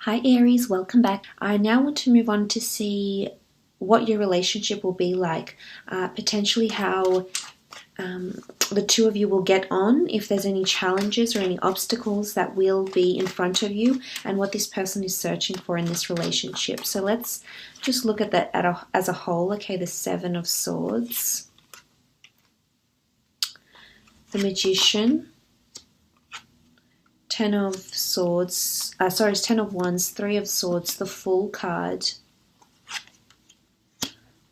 Hi Aries, welcome back. I now want to move on to see what your relationship will be like, potentially how the two of you will get on, if there's any challenges or any obstacles that will be in front of you, and what this person is searching for in this relationship. So let's just look at that as a whole. Okay, the Seven of Swords, the Magician, Ten of Swords, Ten of Wands, Three of Swords, the Fool card,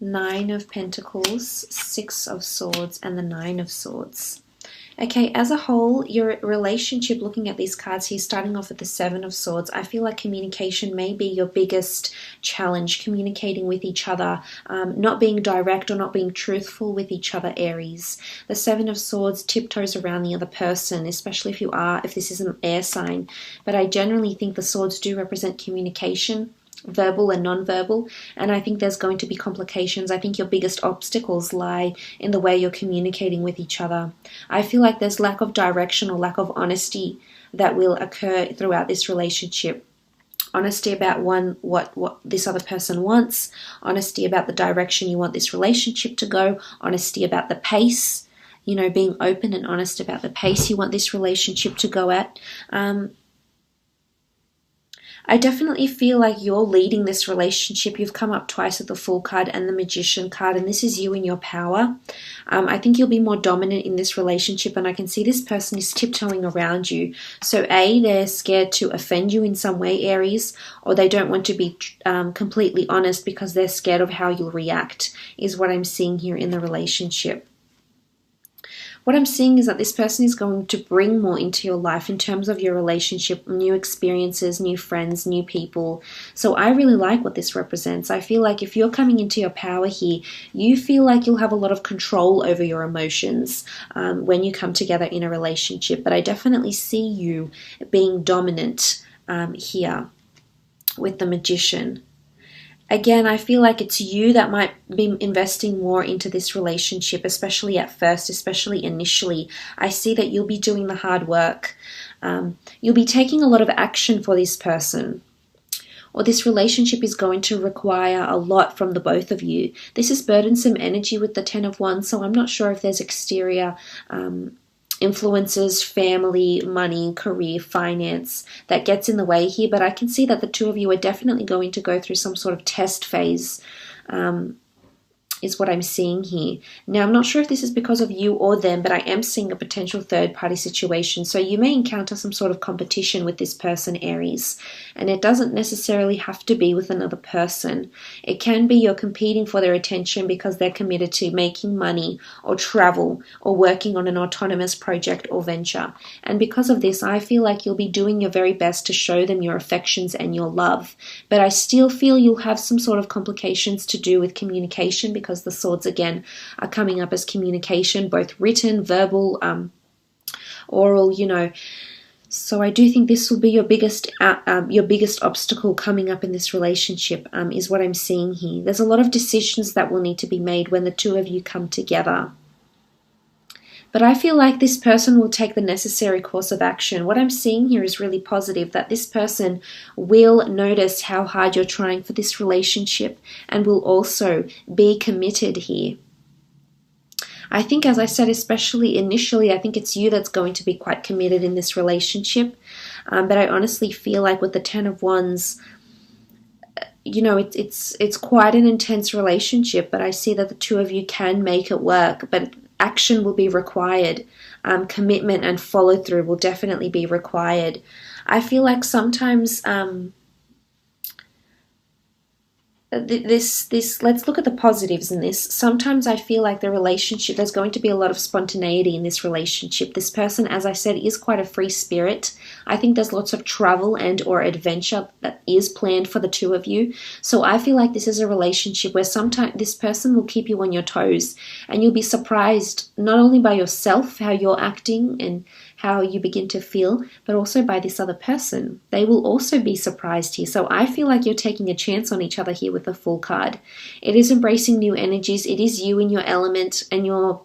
Nine of Pentacles, Six of Swords, and the Nine of Swords. Okay, as a whole, your relationship, looking at these cards here, starting off with the Seven of Swords, I feel like communication may be your biggest challenge, communicating with each other, not being direct or not being truthful with each other, Aries. The Seven of Swords tiptoes around the other person, especially if this is an air sign. But I generally think the swords do represent communication, verbal and non-verbal, and I think there's going to be complications. I think your biggest obstacles lie in the way you're communicating with each other. I feel like there's lack of direction or lack of honesty that will occur throughout this relationship. Honesty about what this other person wants, honesty about the direction you want this relationship to go, honesty about the pace, being open and honest about the pace you want this relationship to go at. I definitely feel like you're leading this relationship. You've come up twice with the Fool card and the Magician card, and this is you in your power. I think you'll be more dominant in this relationship, and I can see this person is tiptoeing around you. So they're scared to offend you in some way, Aries, or they don't want to be completely honest because they're scared of how you'll react, is what I'm seeing here in the relationship. What I'm seeing is that this person is going to bring more into your life in terms of your relationship, new experiences, new friends, new people. So I really like what this represents. I feel like if you're coming into your power here, you feel like you'll have a lot of control over your emotions when you come together in a relationship. But I definitely see you being dominant here with the Magician. Again, I feel like it's you that might be investing more into this relationship, especially at first, especially initially. I see that you'll be doing the hard work. You'll be taking a lot of action for this person, or this relationship is going to require a lot from the both of you. This is burdensome energy with the Ten of Wands, so I'm not sure if there's exterior influences, family, money, career, finance that gets in the way here, but I can see that the two of you are definitely going to go through some sort of test phase, is what I'm seeing here. Now, I'm not sure if this is because of you or them, but I am seeing a potential third-party situation. So you may encounter some sort of competition with this person, Aries. And it doesn't necessarily have to be with another person. It can be you're competing for their attention because they're committed to making money or travel or working on an autonomous project or venture. And because of this, I feel like you'll be doing your very best to show them your affections and your love. But I still feel you'll have some sort of complications to do with communication, because the swords again are coming up as communication, both written, verbal, oral, So I do think this will be your biggest obstacle coming up in this relationship, is what I'm seeing here. There's a lot of decisions that will need to be made when the two of you come together. But I feel like this person will take the necessary course of action. What I'm seeing here is really positive, that this person will notice how hard you're trying for this relationship and will also be committed here. I think, as I said, especially initially, I think it's you that's going to be quite committed in this relationship. But I honestly feel like with the Ten of Wands, it's quite an intense relationship, but I see that the two of you can make it work. But action will be required. Commitment and follow through will definitely be required. I feel like sometimes let's look at the positives in this. Sometimes I feel like there's going to be a lot of spontaneity in this relationship. This person, as I said, is quite a free spirit. I think there's lots of travel and or adventure that is planned for the two of you. So I feel like this is a relationship where sometimes this person will keep you on your toes, and you'll be surprised not only by yourself, how you're acting and how you begin to feel, but also by this other person. They will also be surprised here. So I feel like you're taking a chance on each other here with the Fool card. It is embracing new energies. It is you in your element and your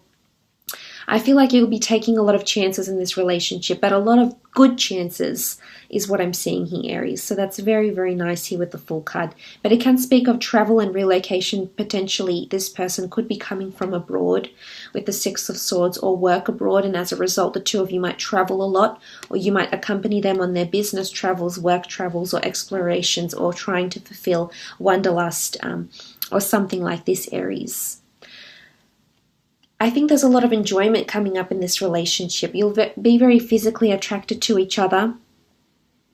I feel like you'll be taking a lot of chances in this relationship, but a lot of good chances is what I'm seeing here, Aries. So that's very, very nice here with the Fool card. But it can speak of travel and relocation. Potentially, this person could be coming from abroad with the Six of Swords, or work abroad, and as a result, the two of you might travel a lot, or you might accompany them on their business travels, work travels, or explorations, or trying to fulfill wanderlust, or something like this, Aries. I think there's a lot of enjoyment coming up in this relationship. You'll be very physically attracted to each other.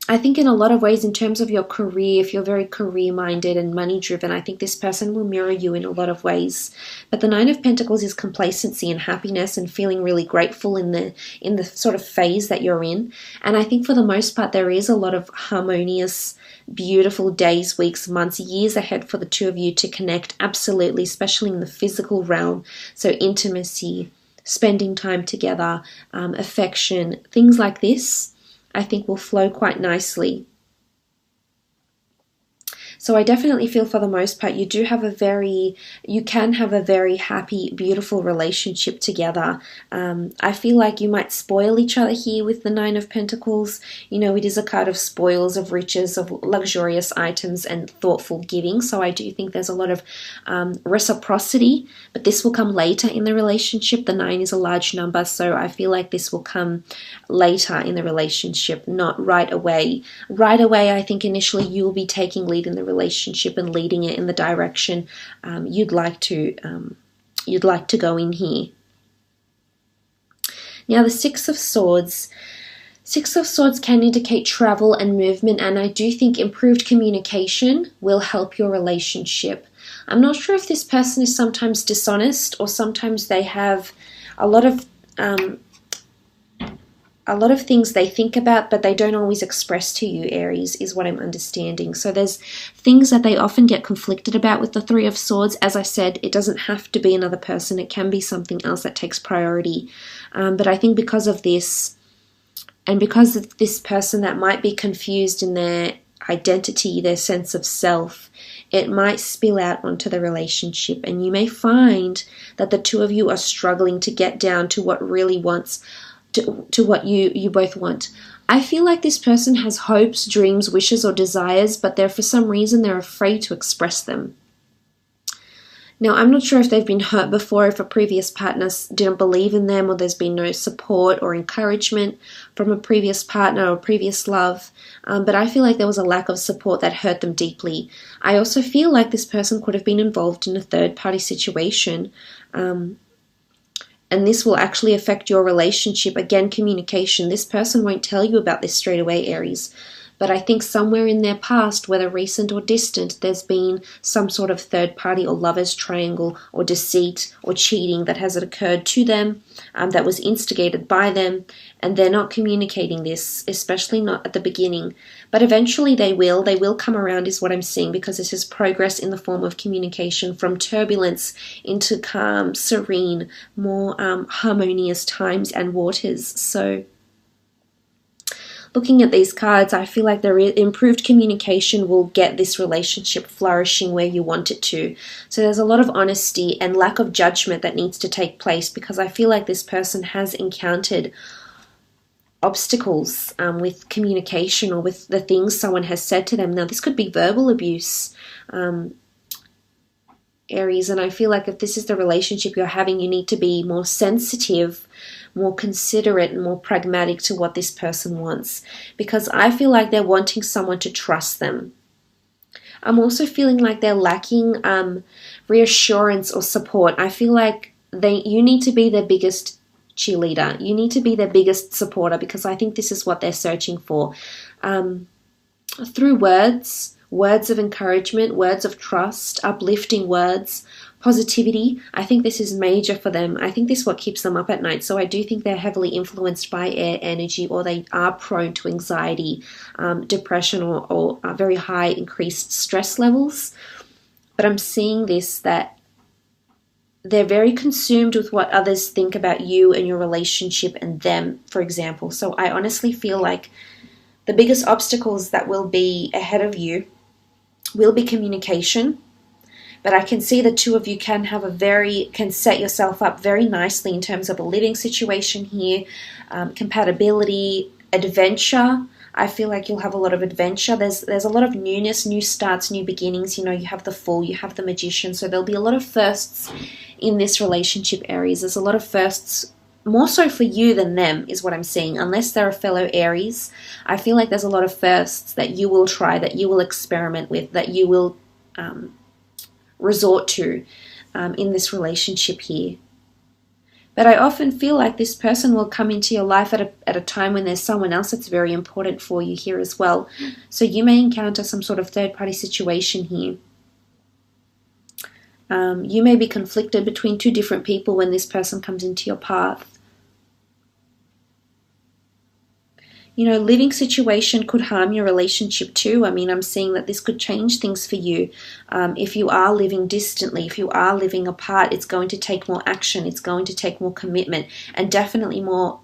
I think in a lot of ways, in terms of your career, if you're very career-minded and money-driven, I think this person will mirror you in a lot of ways. But the Nine of Pentacles is complacency and happiness and feeling really grateful in the sort of phase that you're in. And I think for the most part, there is a lot of harmonious, beautiful days, weeks, months, years ahead for the two of you to connect, absolutely, especially in the physical realm. So intimacy, spending time together, affection, things like this, I think will flow quite nicely. So I definitely feel for the most part you can have a very happy, beautiful relationship together. I feel like you might spoil each other here with the Nine of Pentacles. You know, it is a card of spoils, of riches, of luxurious items and thoughtful giving. So I do think there's a lot of reciprocity, but this will come later in the relationship. The 9 is a large number, so I feel like this will come later in the relationship, not right away. Right away, I think initially you will be taking lead in the relationship and leading it in the direction you'd like to go in here. Now the Six of Swords. Six of Swords can indicate travel and movement, and I do think improved communication will help your relationship. I'm not sure if this person is sometimes dishonest, or sometimes they have a lot of things they think about, but they don't always express to you, Aries, is what I'm understanding. So there's things that they often get conflicted about with the Three of Swords. As I said, it doesn't have to be another person. It can be something else that takes priority. But I think because of this, and because of this person that might be confused in their identity, their sense of self, it might spill out onto the relationship. And you may find that the two of you are struggling to get down to what really wants to what you both want. I feel like this person has hopes, dreams, wishes, or desires, but for some reason they're afraid to express them. Now, I'm not sure if they've been hurt before, if a previous partner didn't believe in them, or there's been no support or encouragement from a previous partner or previous love, but I feel like there was a lack of support that hurt them deeply. I also feel like this person could have been involved in a third-party situation, and this will actually affect your relationship. Again, communication. This person won't tell you about this straight away, Aries. But I think somewhere in their past, whether recent or distant, there's been some sort of third party or lover's triangle or deceit or cheating that has occurred to them, that was instigated by them, and they're not communicating this, especially not at the beginning. But eventually they will come around is what I'm seeing, because this is progress in the form of communication from turbulence into calm, serene, more harmonious times and waters. So looking at these cards, I feel like the improved communication will get this relationship flourishing where you want it to. So there's a lot of honesty and lack of judgment that needs to take place, because I feel like this person has encountered obstacles with communication or with the things someone has said to them. Now, this could be verbal abuse, Aries, and I feel like if this is the relationship you're having, you need to be more sensitive, more considerate, and more pragmatic to what this person wants, because I feel like they're wanting someone to trust them. I'm also feeling like they're lacking reassurance or support. I feel like you need to be their biggest cheerleader. You need to be their biggest supporter, because I think this is what they're searching for. Through words of encouragement, words of trust, uplifting words, positivity. I think this is major for them. I think this is what keeps them up at night. So I do think they're heavily influenced by air energy, or they are prone to anxiety, depression, or very high increased stress levels. But I'm seeing this, that they're very consumed with what others think about you and your relationship and them, for example. So I honestly feel like the biggest obstacles that will be ahead of you will be communication, But I can see the two of you can set yourself up very nicely in terms of a living situation here, compatibility, adventure. I feel like you'll have a lot of adventure. There's a lot of newness, new starts, new beginnings. You know, you have the Fool, you have the Magician. So there'll be a lot of firsts in this relationship, Aries. There's a lot of firsts, more so for you than them, is what I'm seeing. Unless they're a fellow Aries, I feel like there's a lot of firsts that you will try, that you will experiment with, that you will resort to in this relationship here. But I often feel like this person will come into your life at a time when there's someone else that's very important for you here as well. So you may encounter some sort of third-party situation here. You may be conflicted between two different people when this person comes into your path. You know, living situation could harm your relationship too. I mean, I'm seeing that this could change things for you. If you are living distantly, if you are living apart, it's going to take more action. It's going to take more commitment, and definitely more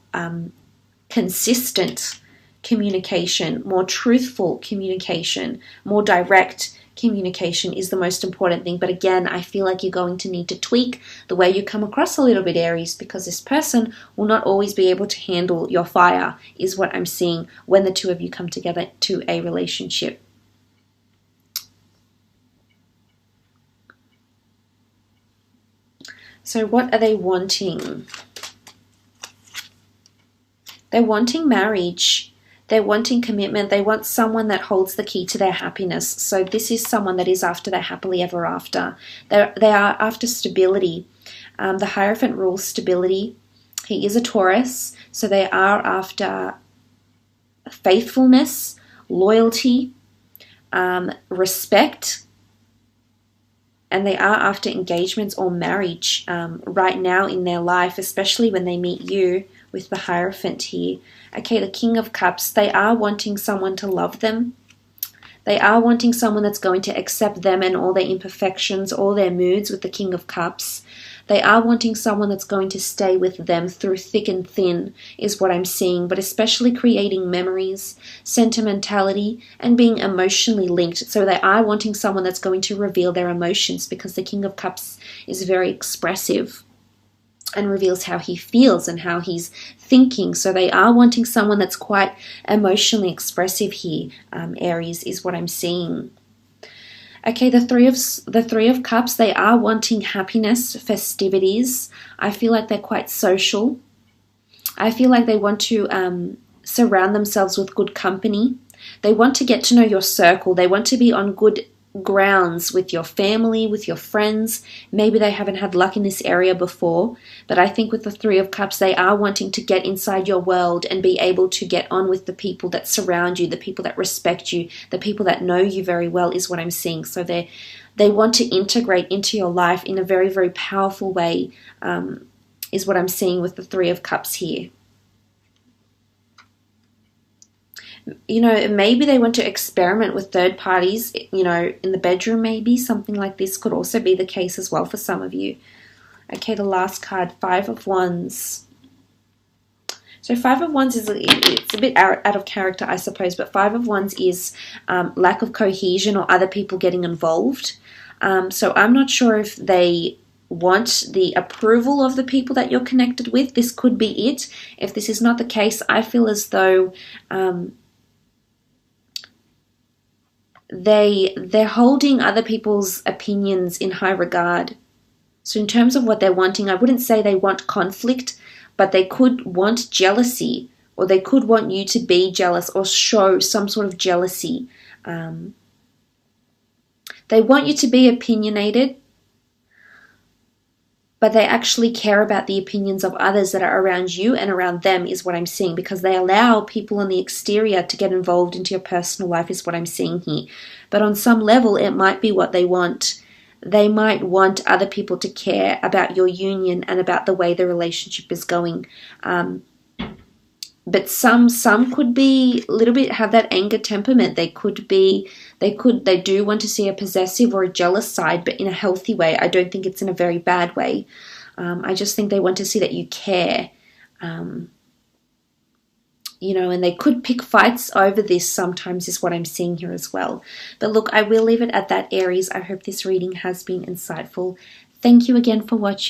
consistent communication, more truthful communication, more direct communication is the most important thing. But again, I feel like you're going to need to tweak the way you come across a little bit, Aries, because this person will not always be able to handle your fire, is what I'm seeing when the two of you come together to a relationship. So what are they wanting? They're wanting marriage. They're wanting commitment. They want someone that holds the key to their happiness. So this is someone that is after their happily ever after. They are after stability. The Hierophant rules stability. He is a Taurus, so they are after faithfulness, loyalty, respect, and they are after engagements or marriage right now in their life, especially when they meet you with the Hierophant here. Okay, the King of Cups, they are wanting someone to love them. They are wanting someone that's going to accept them and all their imperfections, all their moods with the King of Cups. They are wanting someone that's going to stay with them through thick and thin, is what I'm seeing, but especially creating memories, sentimentality, and being emotionally linked. So they are wanting someone that's going to reveal their emotions, because the King of Cups is very expressive and reveals how he feels and how he's thinking. So they are wanting someone that's quite emotionally expressive here, Aries, is what I'm seeing. Okay, the three of Cups, they are wanting happiness, festivities. I feel like they're quite social. I feel like they want to surround themselves with good company. They want to get to know your circle. They want to be on good grounds with your family, with your friends. Maybe they haven't had luck in this area before, but I think with the Three of Cups, they are wanting to get inside your world and be able to get on with the people that surround you, the people that respect you, the people that know you very well, is what I'm seeing. So they want to integrate into your life in a very, very powerful way, is what I'm seeing with the Three of Cups here. You know, maybe they want to experiment with third parties, you know, in the bedroom maybe. Something like this could also be the case as well for some of you. Okay, the last card, Five of Wands. So Five of Wands it's a bit out of character, I suppose, but Five of Wands is lack of cohesion or other people getting involved. So I'm not sure if they want the approval of the people that you're connected with. This could be it. If this is not the case, I feel as though they're holding other people's opinions in high regard. So in terms of what they're wanting, I wouldn't say they want conflict, but they could want jealousy, or they could want you to be jealous or show some sort of jealousy. They want you to be opinionated, but they actually care about the opinions of others that are around you and around them, is what I'm seeing, because they allow people on the exterior to get involved into your personal life, is what I'm seeing here. But on some level, it might be what they want. They might want other people to care about your union and about the way the relationship is going. But some could be a little bit, have that anger temperament. They do want to see a possessive or a jealous side, but in a healthy way. I don't think it's in a very bad way. I just think they want to see that you care. you know, and they could pick fights over this sometimes is what I'm seeing here as well. But look, I will leave it at that, Aries. I hope this reading has been insightful. Thank you again for watching.